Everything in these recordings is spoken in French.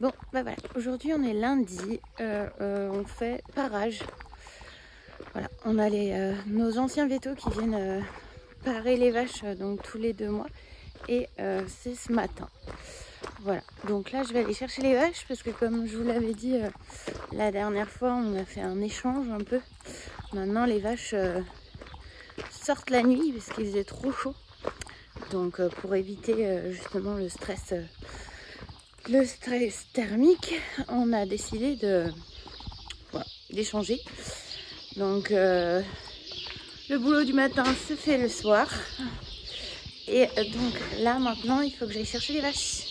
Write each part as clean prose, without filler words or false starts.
Bon, bah voilà, aujourd'hui on est lundi, on fait parage. Voilà, on a nos anciens vétos qui viennent parer les vaches donc tous les 2 mois et c'est ce matin. Voilà, donc là je vais aller chercher les vaches parce que comme je vous l'avais dit la dernière fois, on a fait un échange un peu. Maintenant les vaches sortent la nuit parce qu'il faisait trop chaud. Donc pour éviter justement le stress thermique, on a décidé d'échanger. Donc le boulot du matin se fait le soir. Et donc là maintenant il faut que j'aille chercher les vaches.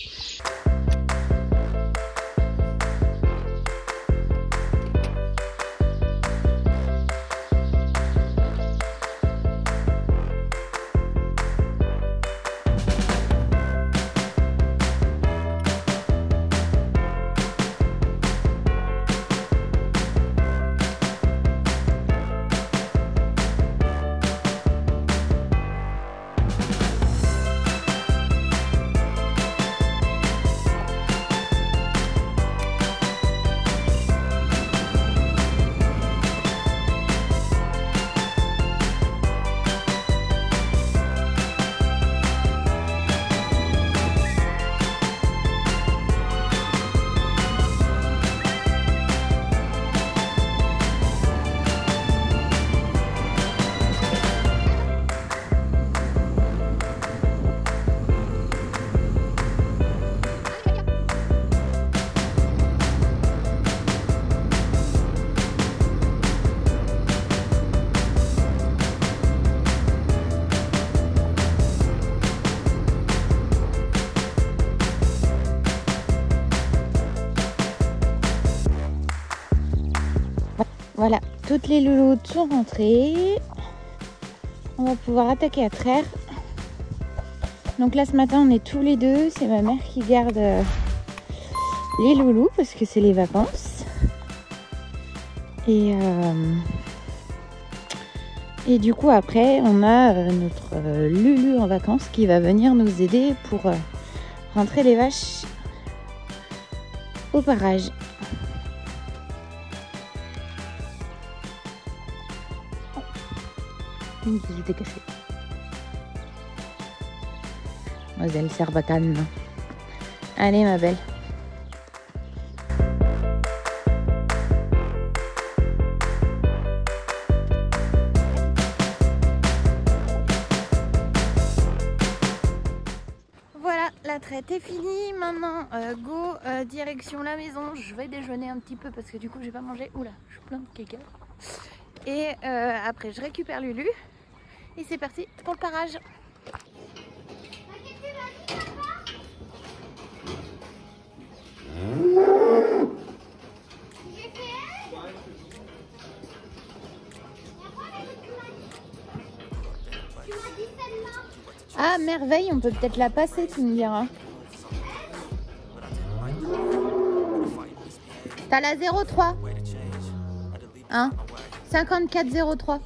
Voilà, toutes les louloutes sont rentrées. On va pouvoir attaquer à traire. Donc là ce matin on est tous les deux. C'est ma mère qui garde les loulous parce que c'est les vacances. Et du coup après on a notre Lulu en vacances qui va venir nous aider pour rentrer les vaches au parage. Une qui s'était cachée. Mademoiselle Serbacane. Allez ma belle. Voilà, la traite est finie. Maintenant, go direction la maison. Je vais déjeuner un petit peu parce que du coup j'ai pas mangé. Oula, je suis plein de caca. Et après je récupère Lulu. Et c'est parti pour le parage. Ah merveille, on peut peut-être la passer, tu me diras. T'as la 03 hein, 5403.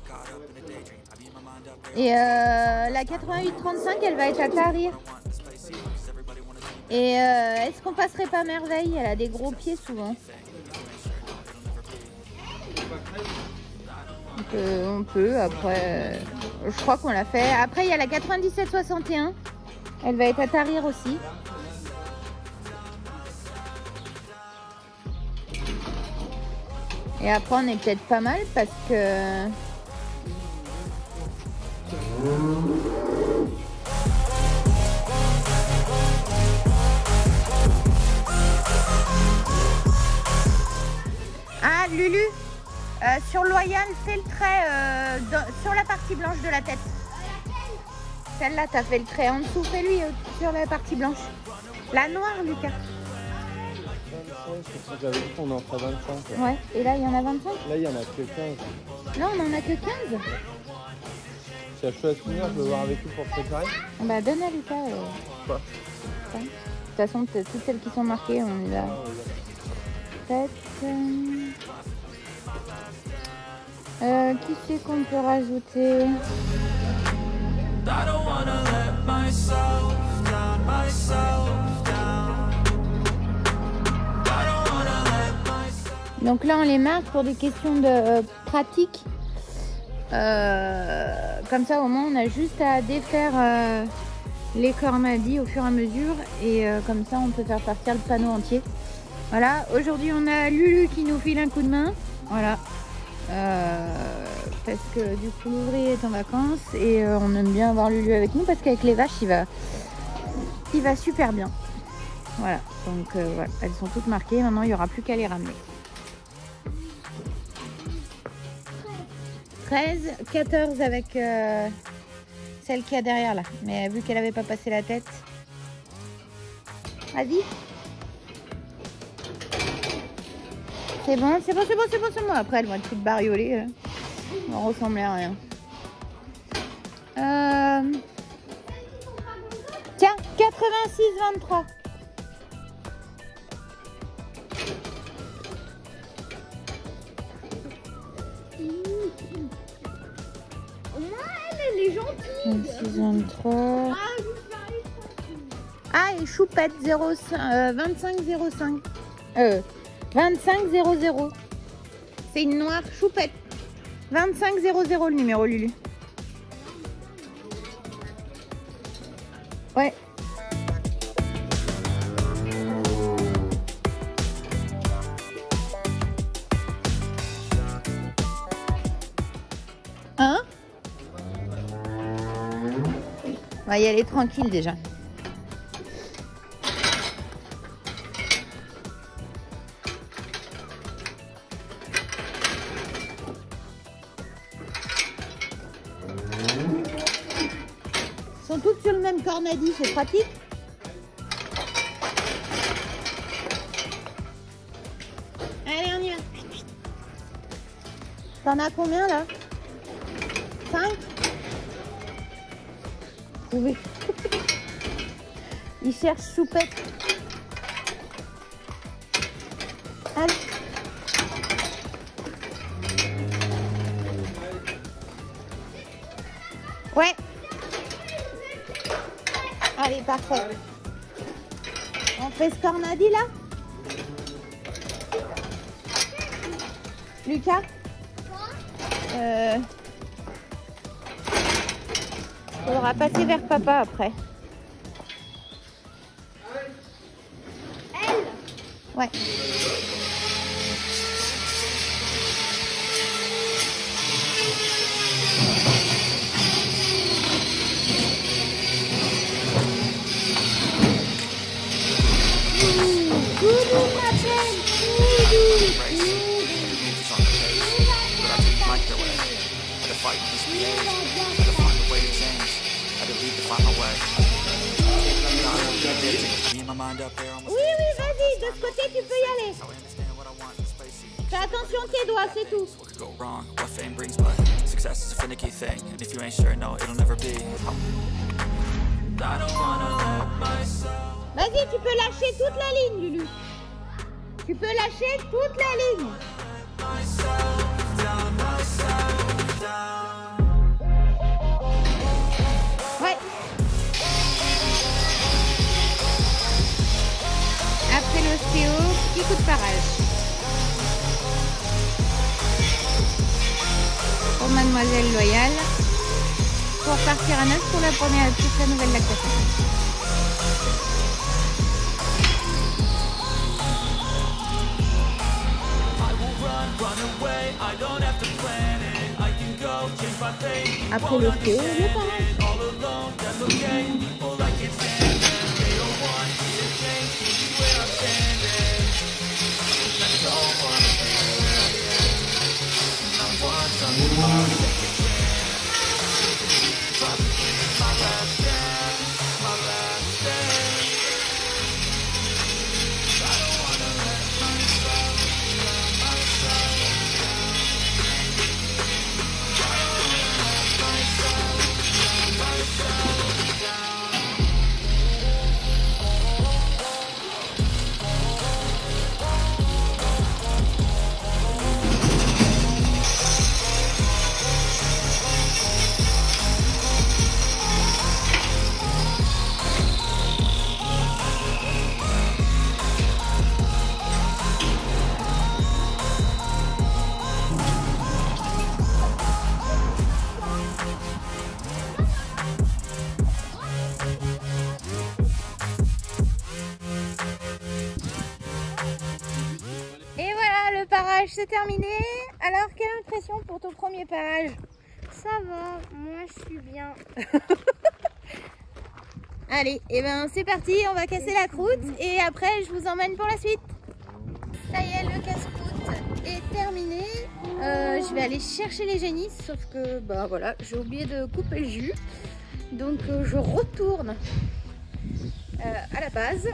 Et la 8835 elle va être à Tahrir. Et est-ce qu'on passerait pas Merveille? Elle a des gros pieds souvent. On peut après je crois qu'on l'a fait. Après il y a la 9761. Elle va être à Tahrir aussi. Et après on est peut-être pas mal parce que ah Lulu, sur Loyal, fais le trait sur la partie blanche de la tête. Celle-là, t'as fait le trait en dessous, fais-lui sur la partie blanche. La noire, Lucas. 25, j'avais dit qu'on en ferait 25. Ouais, et là il y en a 25? Là il y en a que 15. Là on en a que 15. Si elle choisit à finir, je veux voir avec lui pour préparer. Bah donne à Lucas. Quoi? De toute façon, toutes celles qui sont marquées, on les a faites. Qui c'est qu'on peut rajouter? Donc là, on les marque pour des questions de pratique. Comme ça, au moins, on a juste à défaire les cornadis au fur et à mesure. Et comme ça, on peut faire partir le panneau entier. Voilà, aujourd'hui, on a Lulu qui nous file un coup de main. Voilà. Parce que du coup, l'ouvrier est en vacances. Et on aime bien avoir Lulu avec nous parce qu'avec les vaches, il va super bien. Voilà, donc voilà, elles sont toutes marquées. Maintenant, il n'y aura plus qu'à les ramener. 13, 14 avec celle qu'il y a derrière là. Mais vu qu'elle n'avait pas passé la tête. Vas-y. C'est bon, c'est bon, c'est bon, c'est bon, c'est bon. Après, elles vont être toutes bariolées. Elles vont ressembler à rien. Tiens, 86, 23. Elle est gentille. 26, 23. Ah, et Choupette 25 05. 25 00. C'est une noire Choupette. 25 00 le numéro, Lulu. Ouais. Hein? On va y aller tranquille déjà. Ils sont toutes sur le même cornadi, c'est pratique. Allez, on y va. T'en as combien là? 5? Oui. Il cherche Choupette. Allez. Ouais. Allez, parfait. On fait ce cornadi là? Lucas? Faudra passer vers papa après. Elle. Ouais. Doudou m'appelle. Oui, vas-y, de ce côté tu peux y aller. Fais attention tes doigts, c'est tout. Vas-y, tu peux lâcher toute la ligne, Lulu. Tu peux lâcher toute la ligne. Ouais. Après l'ostéo, petit coup de parage. Pour Mademoiselle Loyale. Pour partir à 9 pour la première toute la nouvelle lactation. Après l'ostéo, le parage. parage c'est terminé. Alors quelle impression pour ton premier parage? Ça va, moi je suis bien. Allez, et ben c'est parti, on va casser la croûte et après je vous emmène pour la suite. Ça y est, le casse-croûte est terminé. Je vais aller chercher les génisses, sauf que bah voilà, j'ai oublié de couper le jus. Donc je retourne à la base.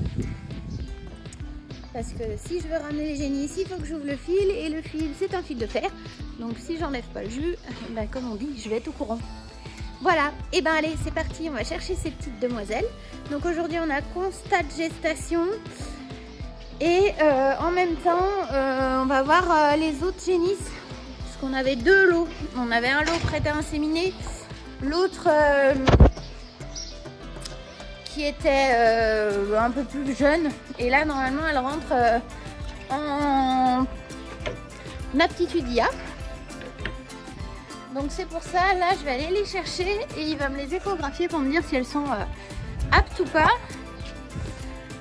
Parce que si je veux ramener les génisses, il faut que j'ouvre le fil et le fil c'est un fil de fer. Donc si j'enlève pas le jus, ben, comme on dit, je vais être au courant. Voilà, et ben allez, c'est parti, on va chercher ces petites demoiselles. Donc aujourd'hui on a constat de gestation et en même temps on va voir les autres génisses. Parce qu'on avait deux lots. On avait un lot prêt à inséminer, l'autre qui était un peu plus jeune. Et là normalement elle rentre en aptitude IA. Donc c'est pour ça, là je vais aller les chercher et il va me les échographier pour me dire si elles sont aptes ou pas.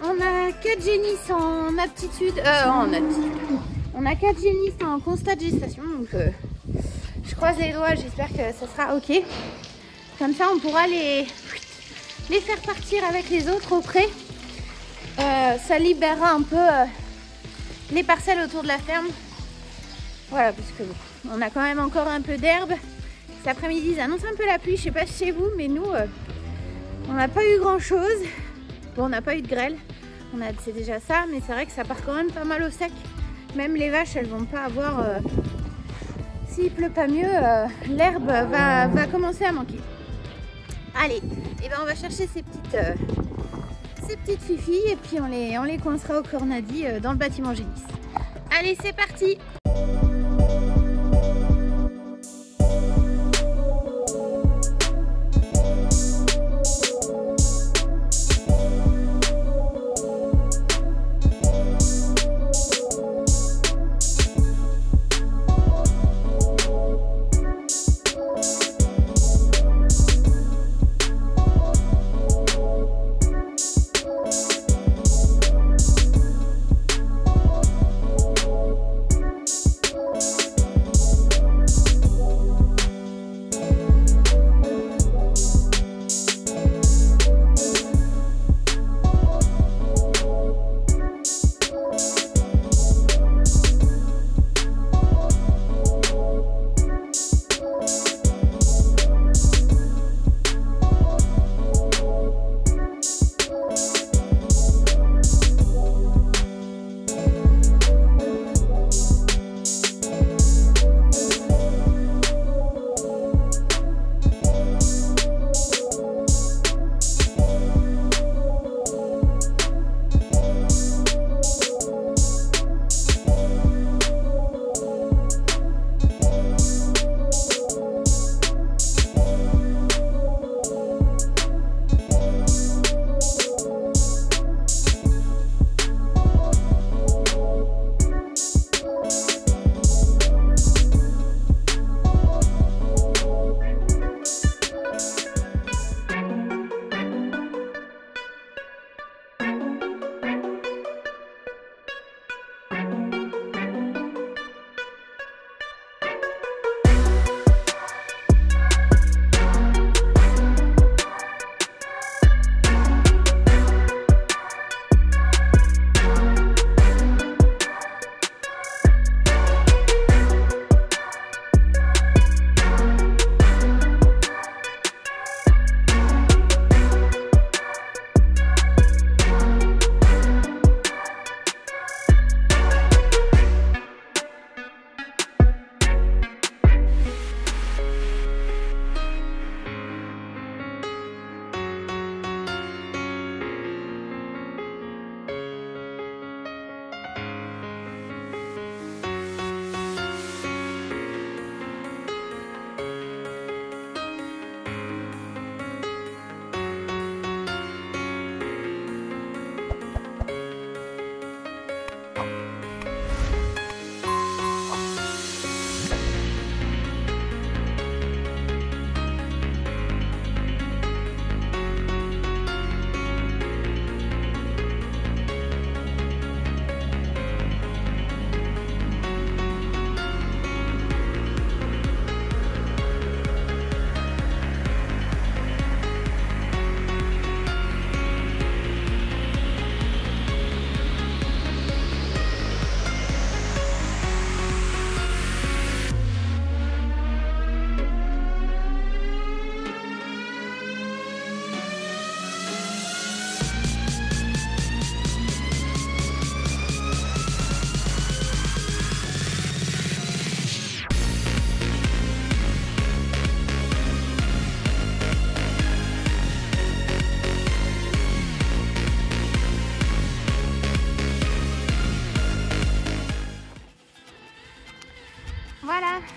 On a 4 génisses en aptitude, on a 4 génisses en constat de gestation, donc je croise les doigts, j'espère que ça sera ok. Comme ça on pourra les faire partir avec les autres au pré. Ça libérera un peu les parcelles autour de la ferme. Voilà, parce que on a quand même encore un peu d'herbe. Cet après-midi, ils annoncent un peu la pluie. Je sais pas chez vous, mais nous, on n'a pas eu grand-chose. Bon, on n'a pas eu de grêle. C'est déjà ça, mais c'est vrai que ça part quand même pas mal au sec. Même les vaches, elles vont pas avoir... S'il pleut pas mieux, l'herbe va commencer à manquer. Allez, et ben on va chercher ces petites fifilles et puis on les coincera au cornadi dans le bâtiment génisse. Allez, c'est parti!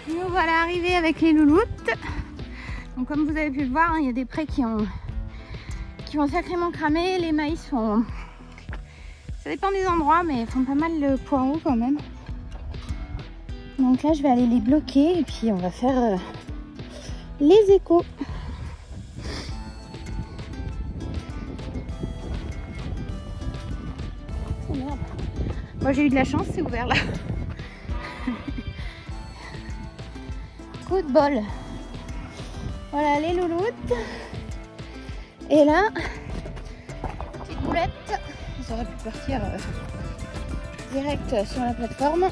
nous voilà arrivés avec les louloutes. Donc comme vous avez pu le voir, il y a des prés qui ont sacrément cramé. Les maïs sont... Ça dépend des endroits, mais ils font pas mal de poireaux quand même. Donc là, je vais aller les bloquer et puis on va faire les échos. Oh merde. Moi j'ai eu de la chance, c'est ouvert là. Coup de bol. Voilà les louloutes. Et là, petite boulette. Ils auraient pu partir direct sur la plateforme.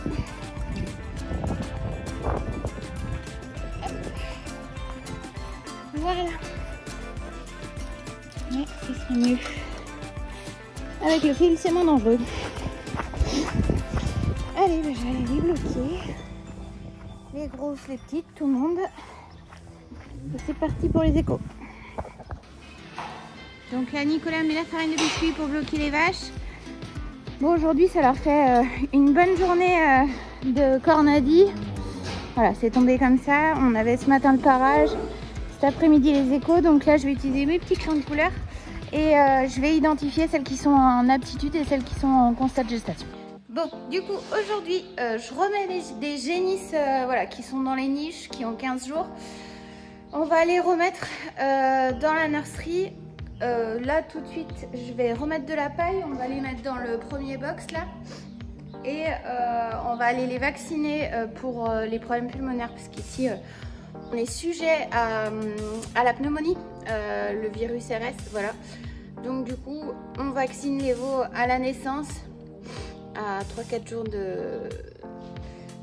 Voilà. Mais ce serait mieux. Avec le fil, c'est moins dangereux. Allez, je vais aller les bloquer. Les grosses, les petites, tout le monde. Et c'est parti pour les échos. Donc là, Nicolas met la farine de biscuit pour bloquer les vaches. Bon, aujourd'hui, ça leur fait une bonne journée de cornadis. Voilà, c'est tombé comme ça. On avait ce matin le parage, cet après-midi les échos. Donc là, je vais utiliser mes petits crayons de couleur et je vais identifier celles qui sont en aptitude et celles qui sont en constat de gestation. Bon, du coup, aujourd'hui, je remets des génisses voilà, qui sont dans les niches, qui ont 15 jours. On va les remettre dans la nurserie. Là, tout de suite, je vais remettre de la paille. On va les mettre dans le premier box, là. Et on va aller les vacciner pour les problèmes pulmonaires. Parce qu'ici, on est sujet à la pneumonie, le virus RS, voilà. Donc, du coup, on vaccine les veaux à la naissance. À 3-4 jours de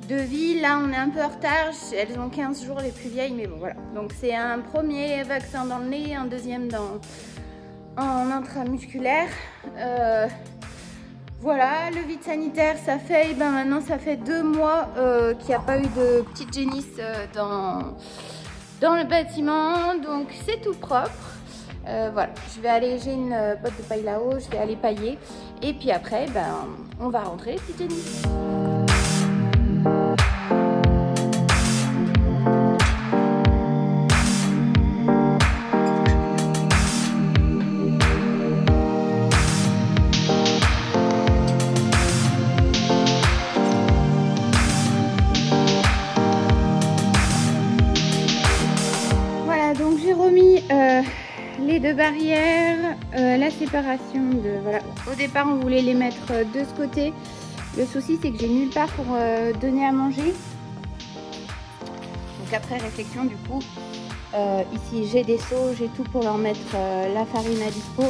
vie. Là, on est un peu en retard. Elles ont 15 jours les plus vieilles, mais bon, voilà. Donc, c'est un premier vaccin dans le nez, un deuxième en intramusculaire. Voilà, le vide sanitaire, ça fait, maintenant, ça fait 2 mois qu'il n'y a pas eu de petite génisse dans le bâtiment. Donc, c'est tout propre. Voilà, je vais aller, j'ai une botte de paille là-haut, je vais aller pailler. Et puis après, on va rentrer, petite génisse. Voilà, donc j'ai remis les 2 barrières, la séparation de... Voilà. Au départ, on voulait les mettre de ce côté. Le souci, c'est que j'ai nulle part pour donner à manger. Donc après réflexion, du coup, ici, j'ai des seaux, j'ai tout pour leur mettre la farine à dispo.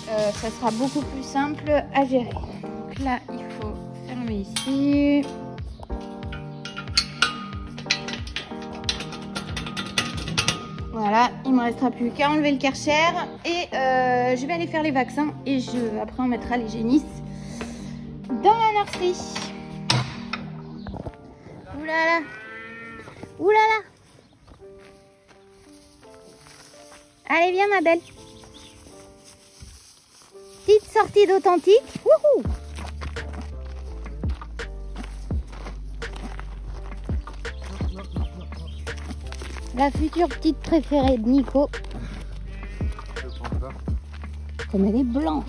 Ça sera beaucoup plus simple à gérer. Donc là, il faut fermer ici. Voilà, il ne me restera plus qu'à enlever le karcher et je vais aller faire les vaccins et après on mettra les génisses dans la nurserie. Oulala, oulala. Allez, viens ma belle. Petite sortie d'authentique. Wouhou! La future petite préférée de Nico. Comme elle est blanche.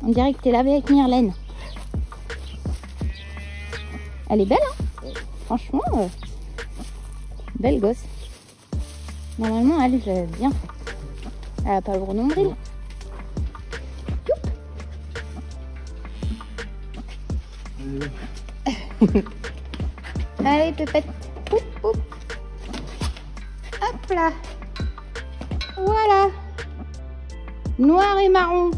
On dirait que t'es lavée avec Myrlène. Elle est belle, hein? Franchement, belle gosse. Normalement, elle est bien faite. Elle n'a pas le gros nombril. Allez, pépette. Oup, oup. Hop là. Voilà. Noir et marron.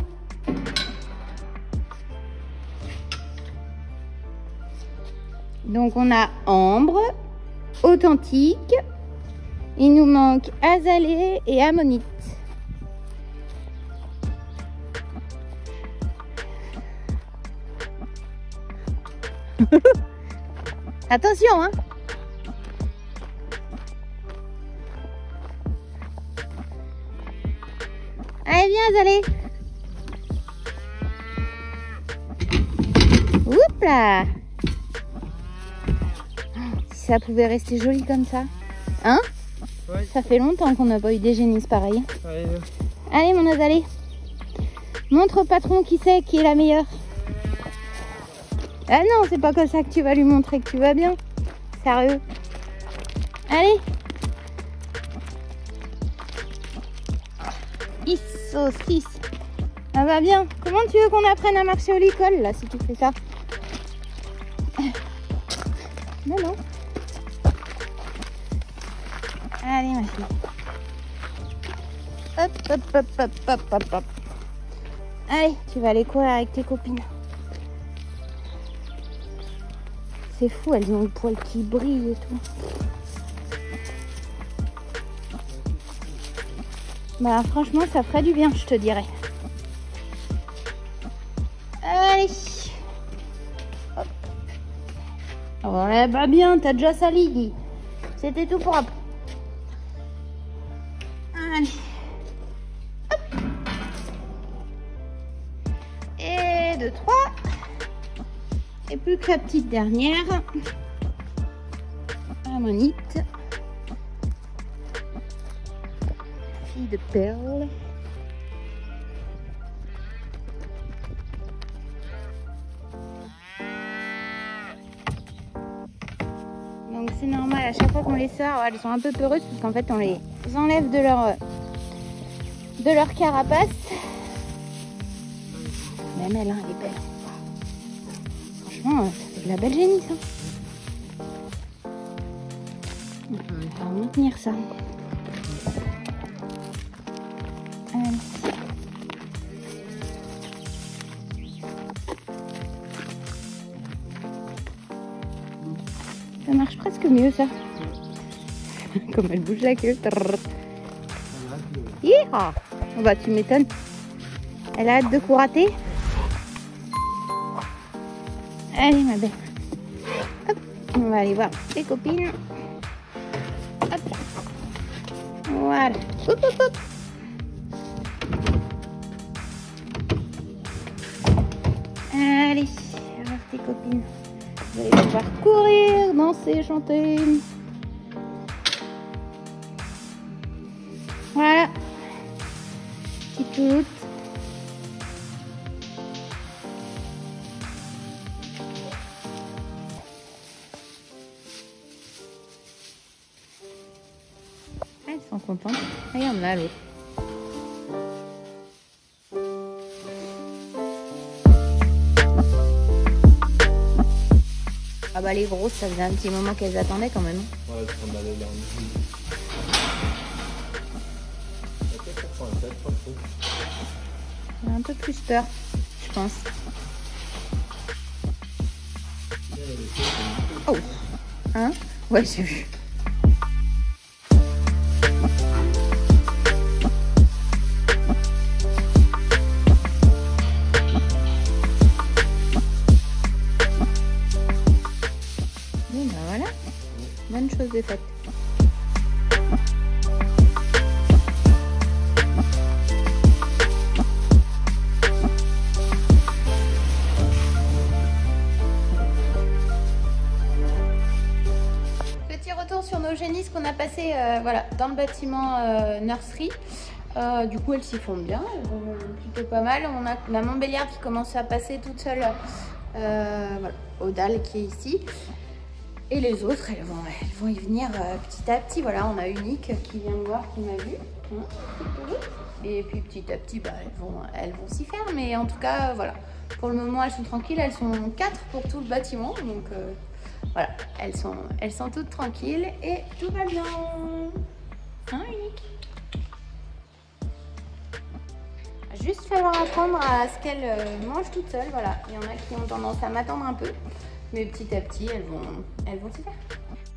Donc on a ambre, authentique. Il nous manque azalée et ammonite. Attention, hein. Allez, viens, azalée. Oups là. si ça pouvait rester joli comme ça. Hein? Ouais. Ça fait longtemps qu'on n'a pas eu des génisses pareils. Allez, Allez mon Azalée. Montre au patron qui c'est qui est la meilleure. Ah non, c'est pas comme ça que tu vas lui montrer que tu vas bien. Sérieux. Allez. Saucisse. Ça va bien. Comment tu veux qu'on apprenne à marcher au licol là si tu fais ça? Non, non. Allez ma fille. Hop, hop, hop, hop, hop, hop, hop. Allez, tu vas aller courir avec tes copines. C'est fou, elles ont le poil qui brille et tout. Bah franchement, ça ferait du bien, je te dirais. Allez. Hop. Ouais, bah bien, t'as déjà sali. C'était tout propre. Allez. Hop. Et 2, 3. Et plus que la petite dernière. La monite. Fille de perle. Donc c'est normal, à chaque fois qu'on les sort, elles sont un peu peureuses parce qu'en fait on les enlève de leur carapace. Même elle, hein, elle est belle. Franchement, ça fait de la belle génisse. Hein. On va maintenir ça. Allez. Ça marche presque mieux ça. Comme elle bouge la queue. Hi-ha. Bah tu m'étonnes. Elle a hâte de courater. Allez ma belle. Hop. On va aller voir les copines. Hop. Voilà. Hop, hop, hop. Allez, voir tes copines. Vous allez pouvoir courir, danser, chanter. Voilà. Petite toute. Elles sont contentes. Regarde là l'autre. Ah bah les grosses, ça faisait un petit moment qu'elles attendaient quand même. Ouais, on allait là. J'ai un peu plus peur, je pense. Oh. Hein? Ouais, j'ai vu. Bon bah voilà, bonne chose de faite. Petit retour sur nos génisses qu'on a passé voilà, dans le bâtiment nursery. Du coup elles s'y font bien, elles vont plutôt pas mal. On a la Montbéliarde qui commence à passer toute seule voilà, au dalle qui est ici. Et les autres, elles vont y venir petit à petit. Voilà, on a Unique qui vient me voir, qui m'a vu. Et puis petit à petit, bah, elles vont s'y faire. Mais en tout cas, voilà. Pour le moment, elles sont tranquilles. Elles sont 4 pour tout le bâtiment. Donc voilà, elles sont toutes tranquilles et tout va bien. Hein, Unique? Il va juste falloir apprendre à ce qu'elles mangent toutes seules. Voilà, il y en a qui ont tendance à m'attendre un peu. Mais petit à petit, elles vont s'y faire.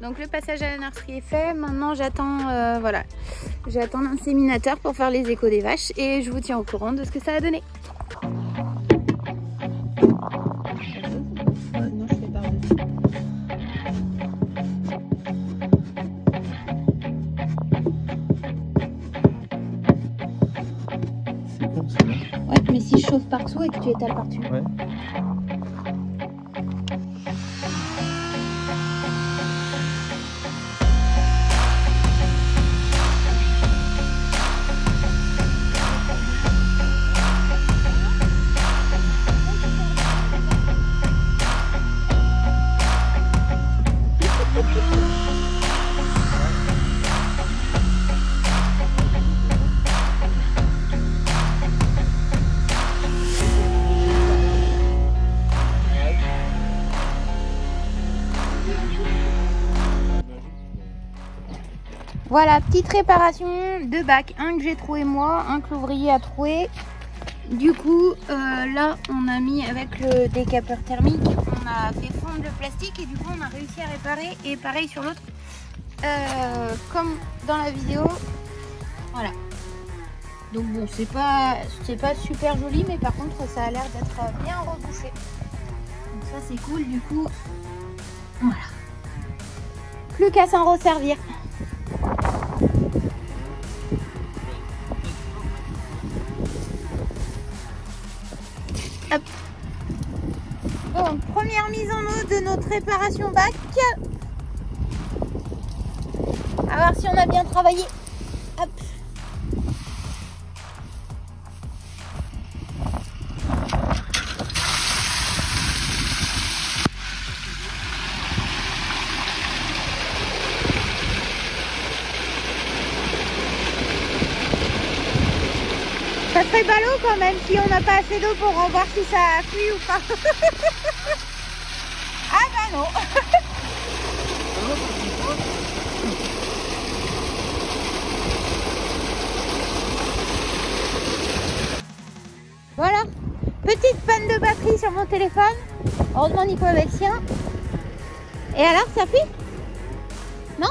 Donc le passage à la nurserie est fait. Maintenant, j'attends voilà, j'attends l'inséminateur pour faire les échos des vaches et je vous tiens au courant de ce que ça a donné. Non, je fais par-dessus. C'est bon ça là. Ouais, mais si je chauffe par-dessous et que tu étales par-dessus. Ouais. Voilà, petite réparation de bac. Un que j'ai trouvé moi, un que l'ouvrier a trouvé. Du coup, là, on a mis avec le décapeur thermique, on a fait fondre le plastique et du coup, on a réussi à réparer. Et pareil sur l'autre, comme dans la vidéo. Voilà. Donc bon, c'est pas super joli, mais par contre, ça a l'air d'être bien rebouché. Donc ça, c'est cool. Du coup, voilà. Plus qu'à s'en resservir. Hop. Bon, première mise en eau de notre réparation bac. À voir si on a bien travaillé. Hop. Ça serait ballot quand même si on n'a pas assez d'eau pour voir si ça a cuit ou pas. Ah bah non. Voilà, petite panne de batterie sur mon téléphone. Heureusement Nico avec le sien. Et alors ça fait? Non?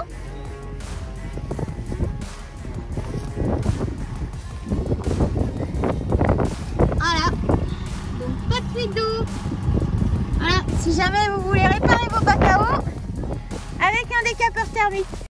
Voilà, donc pas de fuite d'eau. Voilà, si jamais vous voulez réparer vos bacs à eau avec un décapeur thermique.